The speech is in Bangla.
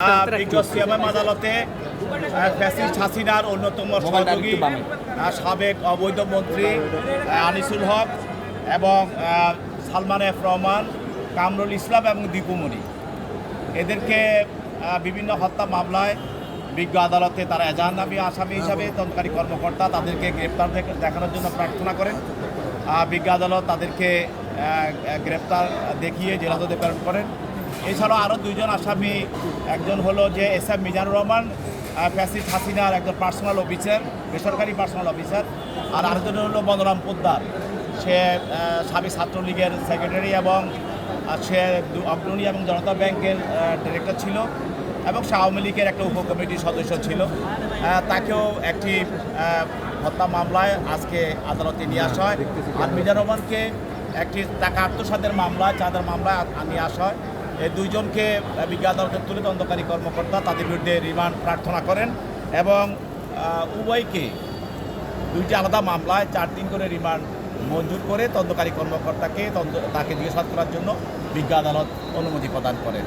বিজ্ঞ সিএমএম আদালতে ফ্যাসিস্ট হাসিনার অন্যতম সহযোগী সাবেক অবৈধ মন্ত্রী আনিসুল হক এবং সালমান এফ রহমান, কামরুল ইসলাম এবং দীপুমণি এদেরকে বিভিন্ন হত্যা মামলায় বিজ্ঞ আদালতে তারা এজাহারনামী আসামি হিসাবে তদন্তকারী কর্মকর্তা তাদেরকে গ্রেপ্তার দেখানোর জন্য প্রার্থনা করেন। বিজ্ঞ আদালত তাদেরকে গ্রেপ্তার দেখিয়ে জেলহাজতে প্রেরণ করেন। এছাড়াও আরও দুইজন আসামি, একজন হলো যে S M Mizanur Rahman, fascist হাসিনার একজন পার্সোনাল অফিসার, বেসরকারি পার্সোনাল অফিসার, আর আরেকজন হলো বনরাম পোদ্দার, সে সাবেক ছাত্রলীগের সেক্রেটারি এবং সে অগ্রণী এবং জনতা ব্যাংকের ডিরেক্টর ছিল এবং সে আওয়ামী লীগের একটা উপকমিটির সদস্য ছিল। তাকেও একটি হত্যা মামলায় আজকে আদালতে নিয়ে আসা হয়। আর মিজানুর রহমানকে একটি টাকা আত্মসাতের মামলায়, চাঁদার মামলায় নিয়ে আসা হয়। এই দুইজনকে বিজ্ঞ আদালতে তুলে তদন্তকারী কর্মকর্তা তাদের বিরুদ্ধে রিমান্ড প্রার্থনা করেন এবং উভয়কে দুইটি আলাদা মামলায় 4 দিন করে রিমান্ড মঞ্জুর করে তদন্তকারী কর্মকর্তাকে তাকে জিজ্ঞাসাবাদ করার জন্য বিজ্ঞ আদালত অনুমতি প্রদান করেন।